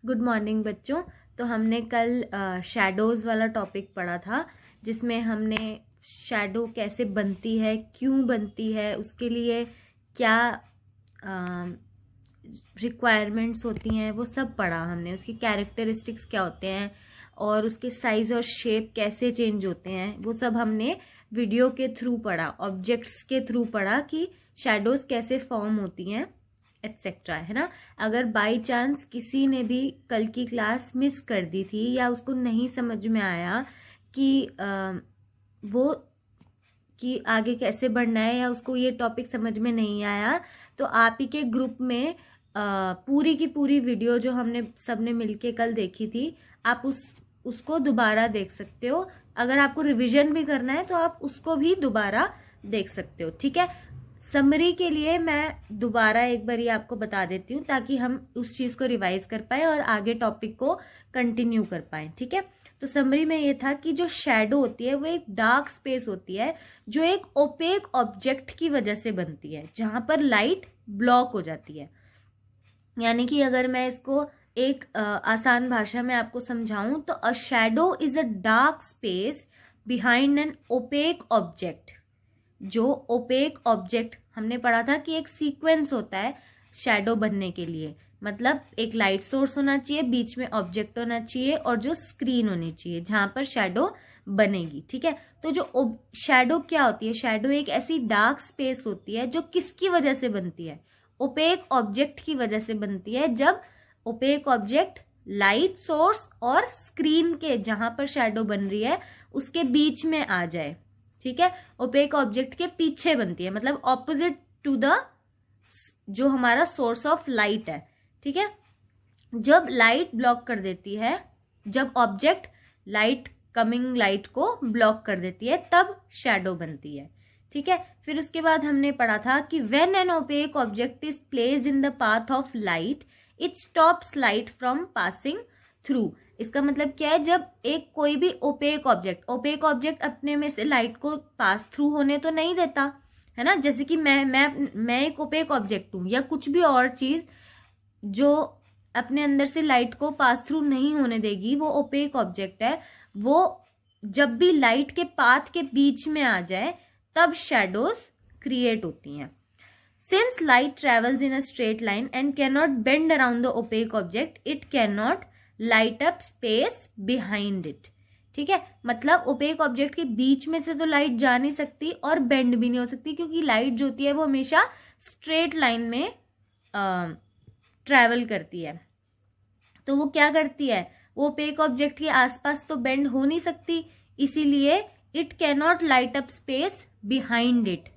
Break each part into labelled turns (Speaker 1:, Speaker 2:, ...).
Speaker 1: Good morning बच्चों। तो हमने कल शैडोज वाला टॉपिक पढ़ा था, जिसमें हमने शैडो कैसे बनती है, क्यों बनती है, उसके लिए क्या रिक्वायरमेंट्स होती हैं, वो सब पढ़ा हमने। उसकी कैरेक्टरिस्टिक्स क्या होते हैं और उसके साइज और शेप कैसे चेंज होते हैं, वो सब हमने वीडियो के थ्रू पढ़ा, ऑब्जेक्ट्स के थ्रू पढ़ा कि शैडोज कैसे फॉर्म होती हैं एटसेट्रा, है ना। अगर बाय चांस किसी ने भी कल की क्लास मिस कर दी थी या उसको नहीं समझ में आया कि आगे कैसे बढ़ना है, या उसको ये टॉपिक समझ में नहीं आया, तो आप ही के ग्रुप में पूरी की पूरी वीडियो जो हमने सबने मिलके कल देखी थी, आप उसको दोबारा देख सकते हो। अगर आपको रिवीजन भी करना है तो आप उसको भी दोबारा देख सकते हो, ठीक है। समरी के लिए मैं दोबारा एक बार ये आपको बता देती हूँ, ताकि हम उस चीज को रिवाइज कर पाए और आगे टॉपिक को कंटिन्यू कर पाए, ठीक है। तो समरी में ये था कि जो शैडो होती है वो एक डार्क स्पेस होती है, जो एक ओपेक ऑब्जेक्ट की वजह से बनती है, जहां पर लाइट ब्लॉक हो जाती है। यानी कि अगर मैं इसको एक आसान भाषा में आपको समझाऊं तो a shadow is a dark space behind an opaque object. जो ओपेक ऑब्जेक्ट हमने पढ़ा था कि एक सीक्वेंस होता है शैडो बनने के लिए, मतलब एक लाइट सोर्स होना चाहिए, बीच में ऑब्जेक्ट होना चाहिए और जो स्क्रीन होनी चाहिए जहां पर शैडो बनेगी, ठीक है। तो जो शैडो क्या होती है, शैडो एक ऐसी डार्क स्पेस होती है जो किसकी वजह से बनती है, ओपेक ऑब्जेक्ट की वजह से बनती है। जब ओपेक ऑब्जेक्ट लाइट सोर्स और स्क्रीन के जहां पर शैडो बन रही है उसके बीच में आ जाए, ठीक है। ओपेक ऑब्जेक्ट के पीछे बनती है, मतलब ऑपोजिट टू द जो हमारा सोर्स ऑफ लाइट है, ठीक है। जब लाइट ब्लॉक कर देती है, जब ऑब्जेक्ट कमिंग लाइट को ब्लॉक कर देती है, तब शैडो बनती है, ठीक है। फिर उसके बाद हमने पढ़ा था कि when an opaque object is placed in the path of light it stops light from passing through. इसका मतलब क्या है, जब एक कोई भी ओपेक ऑब्जेक्ट अपने में से लाइट को पास थ्रू होने तो नहीं देता, है ना। जैसे कि मैं एक ओपेक ऑब्जेक्ट हूं, या कुछ भी और चीज जो अपने अंदर से लाइट को पास थ्रू नहीं होने देगी, वो ओपेक ऑब्जेक्ट है। वो जब भी लाइट के पाथ के बीच में आ जाए तब शैडोज क्रिएट होती हैं। Since light travels in a straight line and can not bend around the opaque object, it can not light up space behind it, ठीक है। मतलब ओपेक ऑब्जेक्ट के बीच में से तो लाइट जा नहीं सकती और बेंड भी नहीं हो सकती, क्योंकि लाइट जो होती है वो हमेशा स्ट्रेट लाइन में ट्रेवल करती है। तो वो क्या करती है, वो ओपेक ऑब्जेक्ट के आसपास तो बेंड हो नहीं सकती, इसीलिए it can not light up space behind it.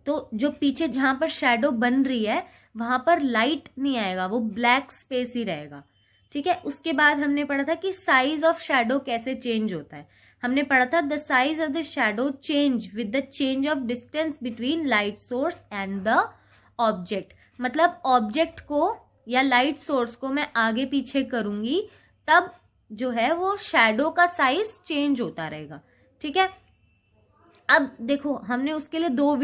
Speaker 1: तो जो पीछे जहां पर शैडो बन रही है वहां पर लाइट नहीं आएगा, वो ब्लैक स्पेस ही रहेगा, ठीक है। उसके बाद हमने पढ़ा था कि साइज ऑफ शैडो कैसे चेंज होता है। हमने पढ़ा था the size of the shadow change with the change of distance between light source and the object. मतलब ऑब्जेक्ट को या लाइट सोर्स को मैं आगे पीछे करूंगी तब जो है वो शैडो का साइज चेंज होता रहेगा, ठीक है। अब देखो, हमने उसके लिए दो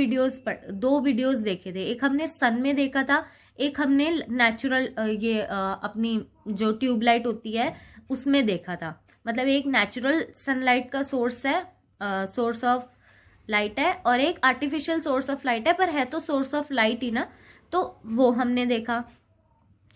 Speaker 1: वीडियोस देखे थे। एक हमने सन में देखा था, एक हमने नेचुरल अपनी जो ट्यूबलाइट होती है उसमें देखा था। मतलब एक नेचुरल सनलाइट का सोर्स है, सोर्स ऑफ लाइट है, और एक आर्टिफिशियल सोर्स ऑफ लाइट है, पर है तो सोर्स ऑफ लाइट ही ना। तो वो हमने देखा,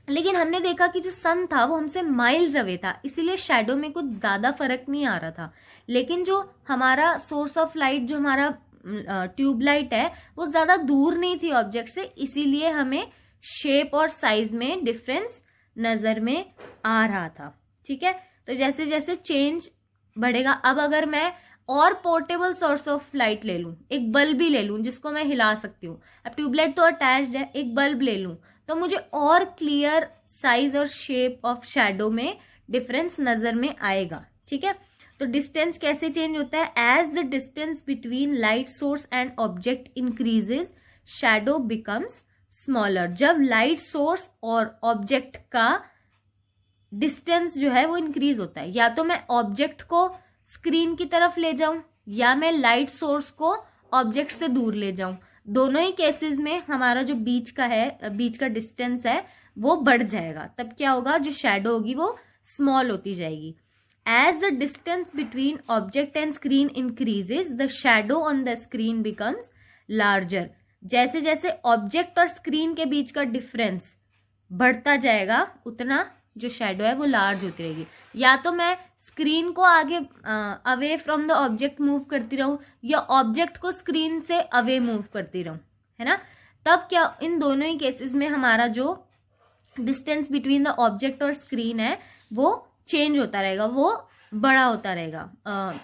Speaker 1: लेकिन हमने देखा कि जो सन था वो हमसे माइल्स अवे था, इसीलिए शैडो में कुछ ज्यादा फर्क नहीं आ रहा था। लेकिन जो हमारा सोर्स ऑफ लाइट, जो हमारा ट्यूबलाइट है, वो ज्यादा दूर नहीं थी ऑब्जेक्ट से, इसीलिए हमें शेप और साइज में डिफरेंस नजर में आ रहा था, ठीक है। तो जैसे जैसे चेंज बढ़ेगा, अब अगर मैं और पोर्टेबल सोर्स ऑफ लाइट ले लूं, एक बल्ब ही ले लूं जिसको मैं हिला सकती हूँ, अब ट्यूबलाइट तो अटैच्ड है, एक बल्ब ले लूं, तो मुझे और क्लियर साइज और शेप ऑफ शैडो में डिफरेंस नजर में आएगा, ठीक है। तो डिस्टेंस कैसे चेंज होता है, as the distance between light source and object increases shadow becomes smaller. जब लाइट सोर्स और ऑब्जेक्ट का डिस्टेंस जो है वो इंक्रीज होता है, या तो मैं ऑब्जेक्ट को स्क्रीन की तरफ ले जाऊं या मैं लाइट सोर्स को ऑब्जेक्ट से दूर ले जाऊं, दोनों ही केसेस में हमारा जो बीच का डिस्टेंस है वो बढ़ जाएगा। तब क्या होगा, जो शेडो होगी वो स्मॉल होती जाएगी। As the distance between object and screen increases the shadow on the screen becomes larger. जैसे जैसे ऑब्जेक्ट और स्क्रीन के बीच का डिफरेंस बढ़ता जाएगा उतना जो शेडो है वो लार्ज होती रहेगी। या तो मैं स्क्रीन को आगे away from the object move करती रहूं, या ऑब्जेक्ट को स्क्रीन से अवे मूव करती रहूं, है ना। तब क्या, इन दोनों ही केसेस में हमारा जो डिस्टेंस बिटवीन द ऑब्जेक्ट और स्क्रीन है वो चेंज होता रहेगा, वो बड़ा होता रहेगा,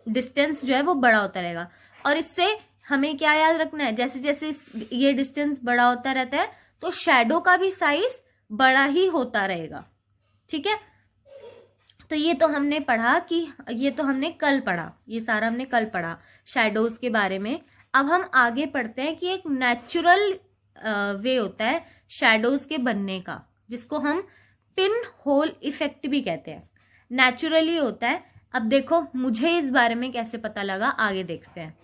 Speaker 1: डिस्टेंस जो है वो बड़ा होता रहेगा। और इससे हमें क्या याद रखना है, जैसे जैसे ये डिस्टेंस बड़ा होता रहता है तो शेडो का भी साइज बड़ा ही होता रहेगा, ठीक है। तो ये तो हमने पढ़ा कि ये तो हमने कल पढ़ा, ये सारा हमने कल पढ़ा शेडोज के बारे में। अब हम आगे पढ़ते हैं कि एक नेचुरल वे होता है शेडोज के बनने का, जिसको हम पिन होल इफेक्ट भी कहते हैं। नेचुरली होता है। अब देखो मुझे इस बारे में कैसे पता लगा, आगे देखते हैं।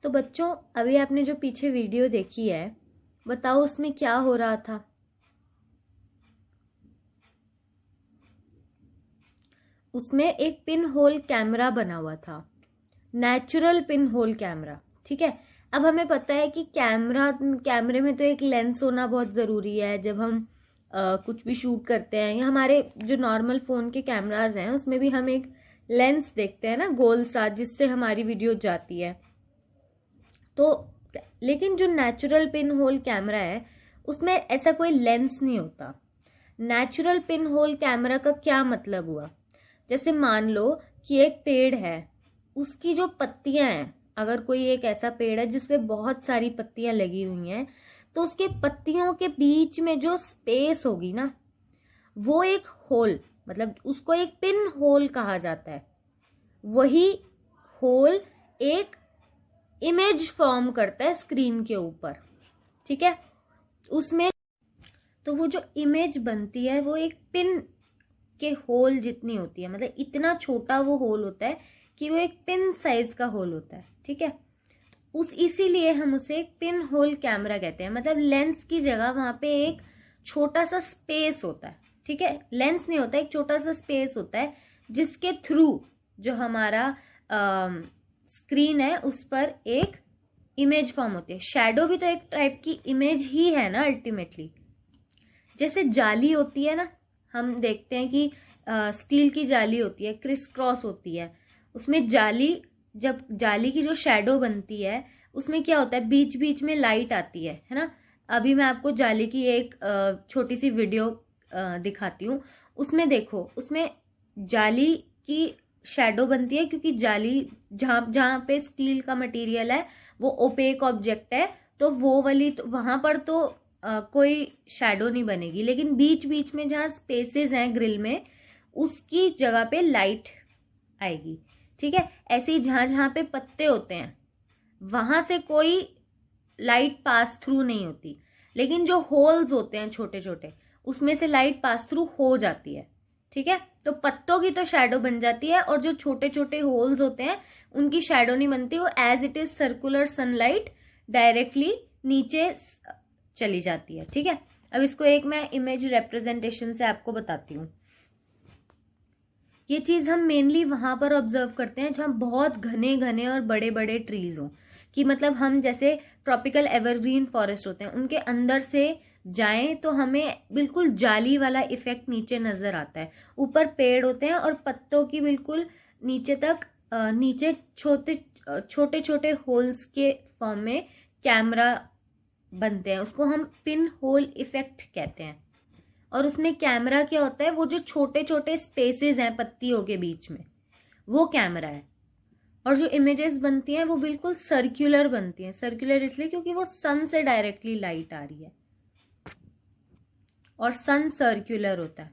Speaker 1: तो बच्चों अभी आपने जो पीछे वीडियो देखी है, बताओ उसमें क्या हो रहा था। उसमें एक पिन होल कैमरा बना हुआ था, नेचुरल पिन होल कैमरा, ठीक है। अब हमें पता है कि कैमरे में तो एक लेंस होना बहुत जरूरी है। जब हम कुछ भी शूट करते हैं, या हमारे जो नॉर्मल फोन के कैमराज हैं उसमें भी हम एक लेंस देखते हैं ना, गोल सा, जिससे हमारी वीडियो जाती है। तो लेकिन जो नेचुरल पिन होल कैमरा है उसमें ऐसा कोई लेंस नहीं होता। नेचुरल पिन होल कैमरा का क्या मतलब हुआ, जैसे मान लो कि एक पेड़ है, उसकी जो पत्तियां हैं, अगर कोई एक ऐसा पेड़ है जिसपे बहुत सारी पत्तियां लगी हुई हैं, तो उसके पत्तियों के बीच में जो स्पेस होगी ना, वो एक होल, मतलब उसको एक पिन होल कहा जाता है। वही होल एक इमेज फॉर्म करता है स्क्रीन के ऊपर, ठीक है। उसमें तो वो जो इमेज बनती है वो एक पिन के होल जितनी होती है, मतलब इतना छोटा वो होल होता है कि वो एक पिन साइज का होल होता है, ठीक है। इसीलिए हम उसे एक पिन होल कैमरा कहते हैं। मतलब लेंस की जगह वहां पे एक छोटा सा स्पेस होता है, ठीक है। लेंस नहीं होता, एक छोटा सा स्पेस होता है जिसके थ्रू जो हमारा स्क्रीन है उस पर एक इमेज फॉर्म होती है। शैडो भी तो एक टाइप की इमेज ही है ना अल्टीमेटली। जैसे जाली होती है ना, हम देखते हैं कि स्टील की जाली होती है, क्रिस क्रॉस होती है, उसमें जब जाली की जो शैडो बनती है उसमें क्या होता है, बीच बीच में लाइट आती है ना। अभी मैं आपको जाली की एक छोटी सी वीडियो दिखाती हूँ। उसमें देखो, उसमें जाली की शैडो बनती है, क्योंकि जाली जहां जहां पे स्टील का मटेरियल है वो ओपेक ऑब्जेक्ट है, तो वो वाली तो वहां पर तो कोई शैडो नहीं बनेगी। लेकिन बीच बीच में जहां स्पेसेस हैं ग्रिल में, उसकी जगह पे लाइट आएगी। ठीक है, ऐसे ही जहां जहां पे पत्ते होते हैं वहां से कोई लाइट पास थ्रू नहीं होती, लेकिन जो होल्स होते हैं छोटे छोटे, उसमें से लाइट पास थ्रू हो जाती है। ठीक है, तो पत्तों की तो शैडो बन जाती है, और जो छोटे छोटे होल्स होते हैं उनकी शैडो नहीं बनती, वो as it is circular sunlight directly नीचे चली जाती है। ठीक है, अब इसको एक मैं इमेज रिप्रेजेंटेशन से आपको बताती हूँ। ये चीज हम मेनली वहां पर ऑब्जर्व करते हैं जहां बहुत घने घने और बड़े बड़े ट्रीज हों, कि मतलब हम जैसे ट्रॉपिकल एवरग्रीन फॉरेस्ट होते हैं उनके अंदर से जाएं तो हमें बिल्कुल जाली वाला इफेक्ट नीचे नजर आता है। ऊपर पेड़ होते हैं और पत्तों की बिल्कुल नीचे तक नीचे छोटे छोटे छोटे होल्स के फॉर्म में कैमरा बनते हैं, उसको हम पिन होल इफेक्ट कहते हैं। और उसमें कैमरा क्या होता है, वो जो छोटे छोटे स्पेसेस हैं पत्तियों के बीच में, वो कैमरा है। और जो इमेजेस बनती हैं वो बिल्कुल सर्कुलर बनती हैं। सर्कुलर इसलिए क्योंकि वो सन से डायरेक्टली लाइट आ रही है, और सन सर्कुलर होता है।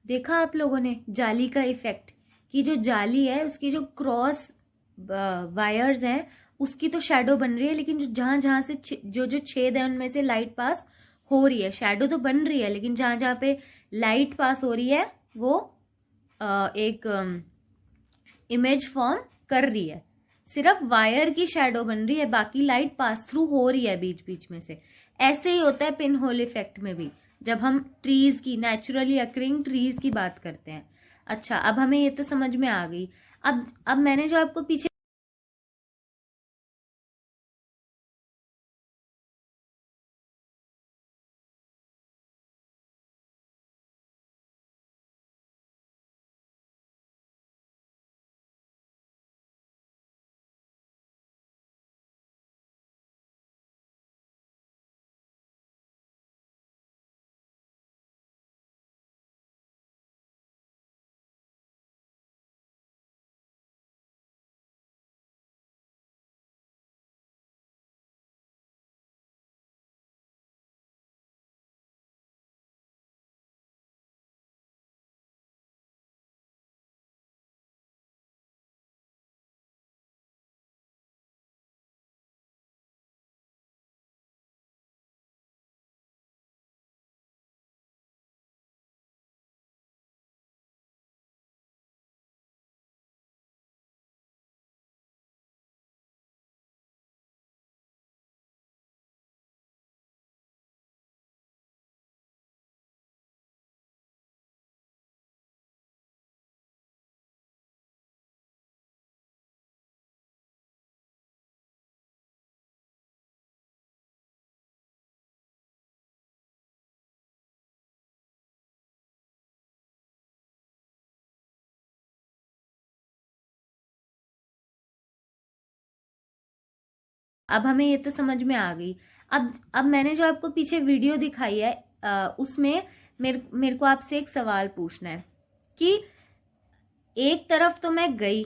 Speaker 1: देखा आप लोगों ने जाली का इफेक्ट, कि जो जाली है उसकी जो क्रॉस वायर्स हैं उसकी तो शैडो बन रही है, लेकिन जो जहां जहां से जो जो छेद है उनमें से लाइट पास हो रही है। शैडो तो बन रही है, लेकिन जहां जहां पे लाइट पास हो रही है वो एक इमेज फॉर्म कर रही है। सिर्फ वायर की शैडो बन रही है, बाकी लाइट पास थ्रू हो रही है बीच बीच में से। ऐसे ही होता है पिन होल इफेक्ट में भी, जब हम ट्रीज की, नेचुरली अकरिंग ट्रीज की बात करते हैं। अच्छा, अब हमें ये तो समझ में आ गई। अब मैंने जो आपको पीछे अब हमें ये तो समझ में आ गई। अब मैंने जो आपको पीछे वीडियो दिखाई है उसमें मेरे को आपसे एक सवाल पूछना है कि एक तरफ तो मैं गई,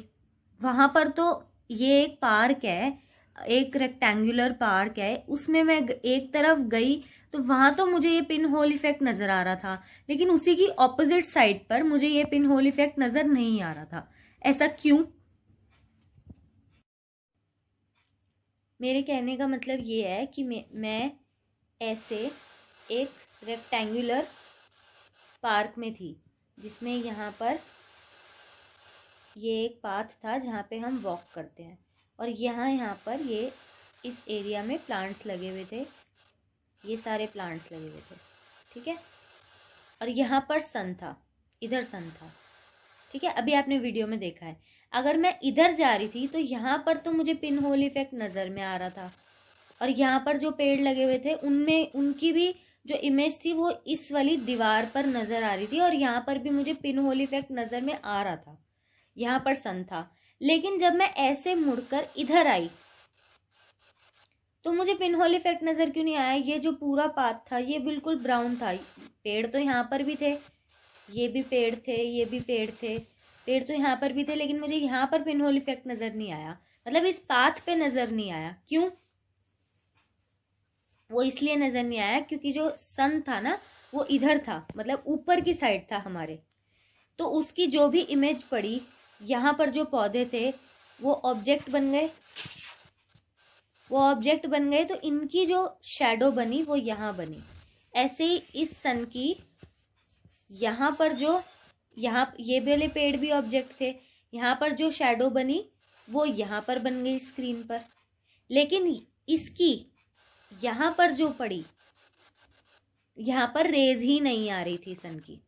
Speaker 1: वहां पर तो ये एक पार्क है, एक रेक्टेंगुलर पार्क है, उसमें मैं एक तरफ गई तो वहां तो मुझे ये पिन होल इफेक्ट नजर आ रहा था, लेकिन उसी की ऑपोजिट साइड पर मुझे ये पिन होल इफेक्ट नजर नहीं आ रहा था। ऐसा क्यों? मेरे कहने का मतलब ये है कि मैं ऐसे एक रेक्टेंगुलर पार्क में थी, जिसमें यहाँ पर ये एक पाथ था जहाँ पे हम वॉक करते हैं, और यहाँ पर ये इस एरिया में प्लांट्स लगे हुए थे, ये सारे प्लांट्स लगे हुए थे। ठीक है, और यहाँ पर सन था, इधर सन था। ठीक है, अभी आपने वीडियो में देखा है। अगर मैं इधर जा रही थी तो यहाँ पर तो मुझे पिन होल इफेक्ट नजर में आ रहा था, और यहाँ पर जो पेड़ लगे हुए थे उनमें उनकी भी जो इमेज थी वो इस वाली दीवार पर नजर आ रही थी, और यहाँ पर भी मुझे पिन होल इफेक्ट नजर में आ रहा था। यहाँ पर सन था, लेकिन जब मैं ऐसे मुड़कर इधर आई तो मुझे पिन होल इफेक्ट नजर क्यों नहीं आया? ये जो पूरा पाथ था ये बिल्कुल ब्राउन था, पेड़ तो यहाँ पर भी थे, ये भी पेड़ थे, ये भी पेड़ थे, पेड़ तो यहाँ पर भी थे, लेकिन मुझे यहाँ पर पिन होल इफेक्ट नजर नहीं आया, मतलब इस पाथ पे नजर नहीं आया। क्यों? वो इसलिए नजर नहीं आया क्योंकि जो सन था ना वो इधर था, मतलब ऊपर की साइड था हमारे, तो उसकी जो भी इमेज पड़ी, यहाँ पर जो पौधे थे वो ऑब्जेक्ट बन गए, वो ऑब्जेक्ट बन गए, तो इनकी जो शैडो बनी वो यहाँ बनी। ऐसे ही इस सन की यहाँ पर जो, यहाँ ये वाले पेड़ भी ऑब्जेक्ट थे, यहाँ पर जो शैडो बनी वो यहाँ पर बन गई स्क्रीन पर, लेकिन इसकी यहाँ पर जो पड़ी, यहाँ पर रेज ही नहीं आ रही थी सन की।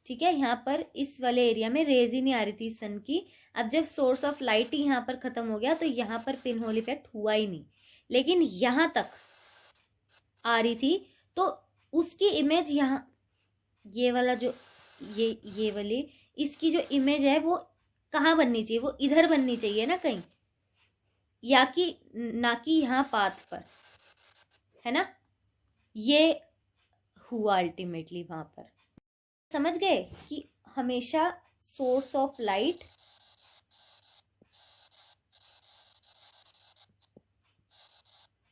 Speaker 1: ठीक है, यहाँ पर इस वाले एरिया में रेज ही नहीं आ रही थी सन की। अब जब सोर्स ऑफ लाइट ही यहाँ पर खत्म हो गया तो यहाँ पर पिन होल इफेक्ट हुआ ही नहीं, लेकिन यहाँ तक आ रही थी, तो उसकी इमेज यहाँ, ये वाला जो ये वाली इसकी जो इमेज है वो कहाँ बननी चाहिए? वो इधर बननी चाहिए ना कहीं, या कि ना कि यहाँ पाथ पर, है ना? ये हुआ अल्टीमेटली वहां पर। समझ गए कि हमेशा सोर्स ऑफ लाइट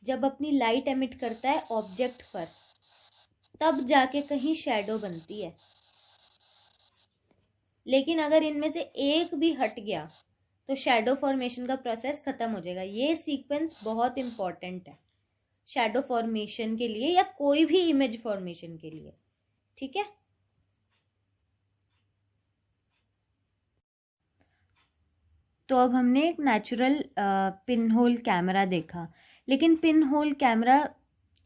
Speaker 1: जब अपनी लाइट एमिट करता है ऑब्जेक्ट पर, तब जाके कहीं शैडो बनती है, लेकिन अगर इनमें से एक भी हट गया तो शैडो फॉर्मेशन का प्रोसेस खत्म हो जाएगा। ये सीक्वेंस बहुत इंपॉर्टेंट है शैडो फॉर्मेशन के लिए या कोई भी इमेज फॉर्मेशन के लिए। ठीक है, तो अब हमने एक नेचुरल पिन होल कैमरा देखा, लेकिन पिन होल कैमरा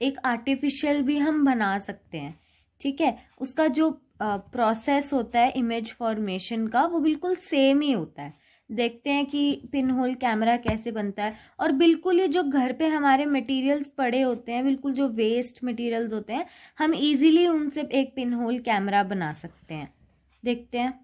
Speaker 1: एक आर्टिफिशियल भी हम बना सकते हैं। ठीक है, उसका जो प्रोसेस होता है इमेज फॉर्मेशन का वो बिल्कुल सेम ही होता है। देखते हैं कि पिन होल कैमरा कैसे बनता है। और बिल्कुल ही जो घर पे हमारे मटेरियल्स पड़े होते हैं, बिल्कुल जो वेस्ट मटेरियल्स होते हैं, हम इजीली उनसे एक पिन होल कैमरा बना सकते हैं। देखते हैं।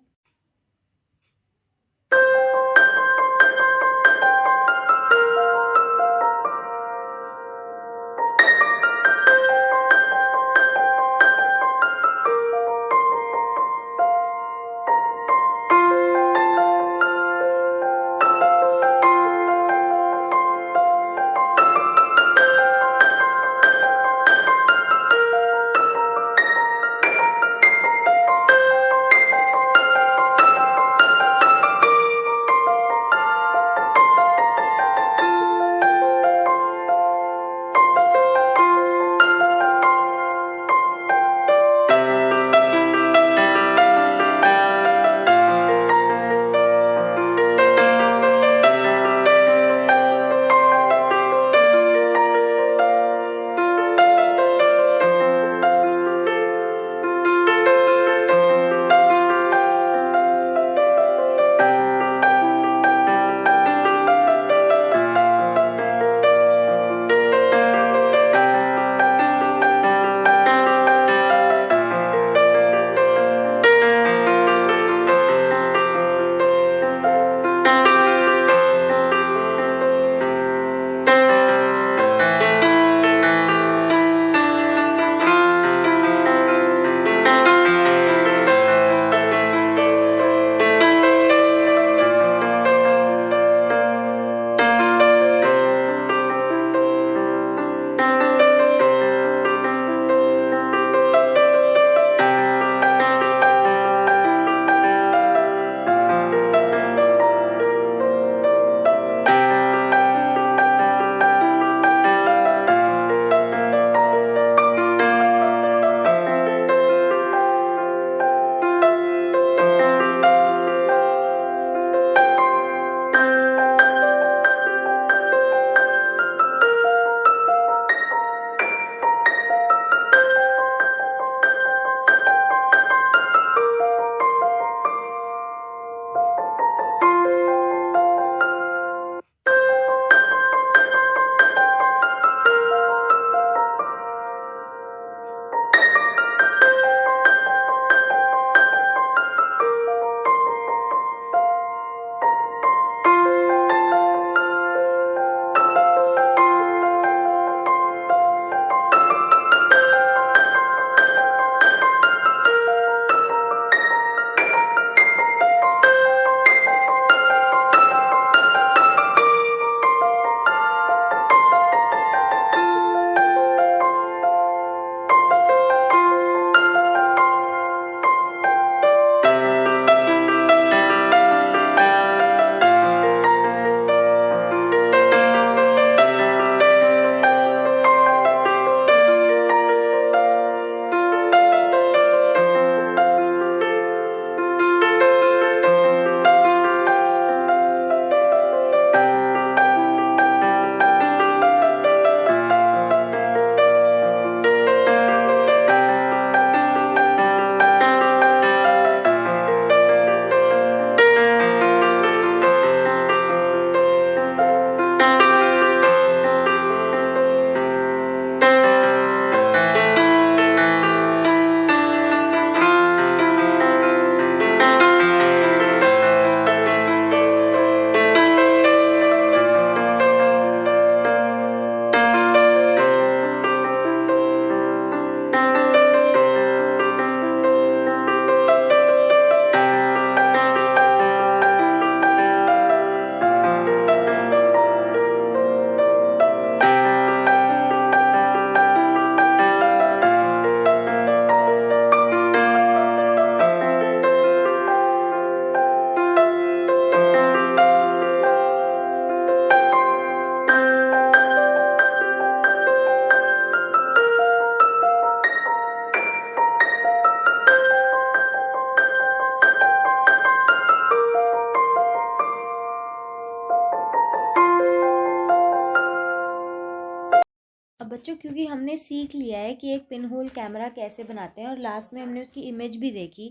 Speaker 1: बच्चों क्योंकि हमने सीख लिया है कि एक पिन होल कैमरा कैसे बनाते हैं और लास्ट में हमने उसकी इमेज भी देखी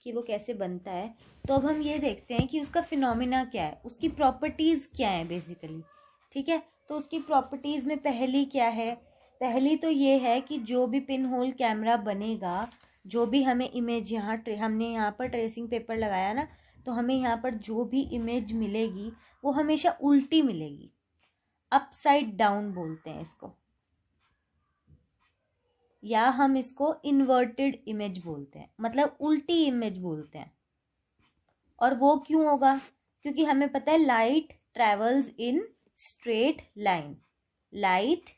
Speaker 1: कि वो कैसे बनता है, तो अब हम ये देखते हैं कि उसका फिनोमिना क्या है, उसकी प्रॉपर्टीज़ क्या है बेसिकली। ठीक है, तो उसकी प्रॉपर्टीज़ में पहली क्या है, पहली तो ये है कि जो भी पिन होल कैमरा बनेगा, जो भी हमें इमेज हमने यहाँ पर ट्रेसिंग पेपर लगाया ना, तो हमें यहाँ पर जो भी इमेज मिलेगी वो हमेशा उल्टी मिलेगी। अपसाइड डाउन बोलते हैं इसको, या हम इसको इन्वर्टेड इमेज बोलते हैं, मतलब उल्टी इमेज बोलते हैं। और वो क्यों होगा, क्योंकि हमें पता है light travels in straight line, light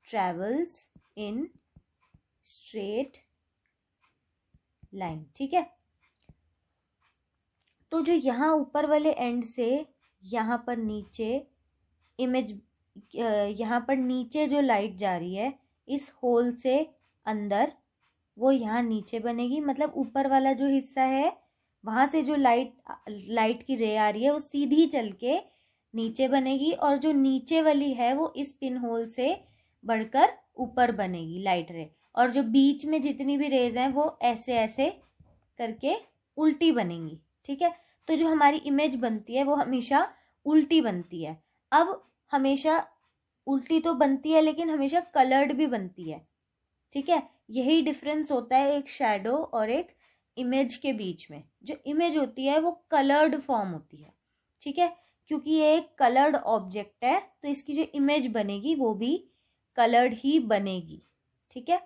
Speaker 1: travels in straight line. ठीक है, तो जो यहाँ ऊपर वाले एंड से यहाँ पर नीचे इमेज, यहाँ पर नीचे जो लाइट जा रही है इस होल से अंदर, वो यहाँ नीचे बनेगी, मतलब ऊपर वाला जो हिस्सा है वहाँ से जो लाइट की रे आ रही है वो सीधी चल के नीचे बनेगी, और जो नीचे वाली है वो इस पिन होल से बढ़कर ऊपर बनेगी लाइट रे, और जो बीच में जितनी भी रेज हैं वो ऐसे ऐसे करके उल्टी बनेंगी। ठीक है, तो जो हमारी इमेज बनती है वो हमेशा उल्टी बनती है। अब हमेशा उल्टी तो बनती है लेकिन हमेशा कलर्ड भी बनती है। ठीक है, यही डिफरेंस होता है एक शैडो और एक इमेज के बीच में। जो इमेज होती है वो कलर्ड फॉर्म होती है। ठीक है, क्योंकि ये एक कलर्ड ऑब्जेक्ट है तो इसकी जो इमेज बनेगी वो भी कलर्ड ही बनेगी। ठीक है,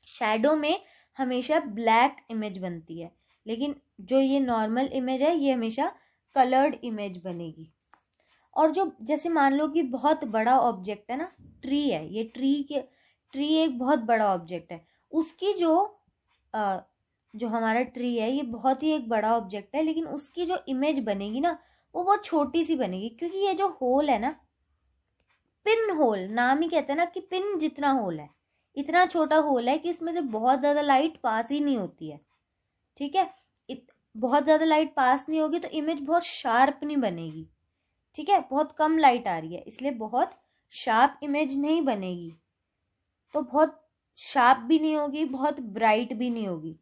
Speaker 1: शैडो में हमेशा ब्लैक इमेज बनती है, लेकिन जो ये नॉर्मल इमेज है ये हमेशा कलर्ड इमेज बनेगी। और जो जैसे मान लो कि बहुत बड़ा ऑब्जेक्ट है ना, ट्री है, ये ट्री एक बहुत बड़ा ऑब्जेक्ट है, उसकी जो हमारा ट्री है ये बहुत ही एक बड़ा ऑब्जेक्ट है, लेकिन उसकी जो इमेज बनेगी ना वो बहुत छोटी सी बनेगी, क्योंकि ये जो होल है ना, पिन होल, नाम ही कहते हैं ना कि पिन जितना होल है, इतना छोटा होल है कि इसमें से बहुत ज़्यादा लाइट पास ही नहीं होती है। ठीक है, बहुत ज़्यादा लाइट पास नहीं होगी तो इमेज बहुत शार्प नहीं बनेगी। ठीक है, बहुत कम लाइट आ रही है इसलिए बहुत शार्प इमेज नहीं बनेगी, तो बहुत शार्प भी नहीं होगी, बहुत ब्राइट भी नहीं होगी।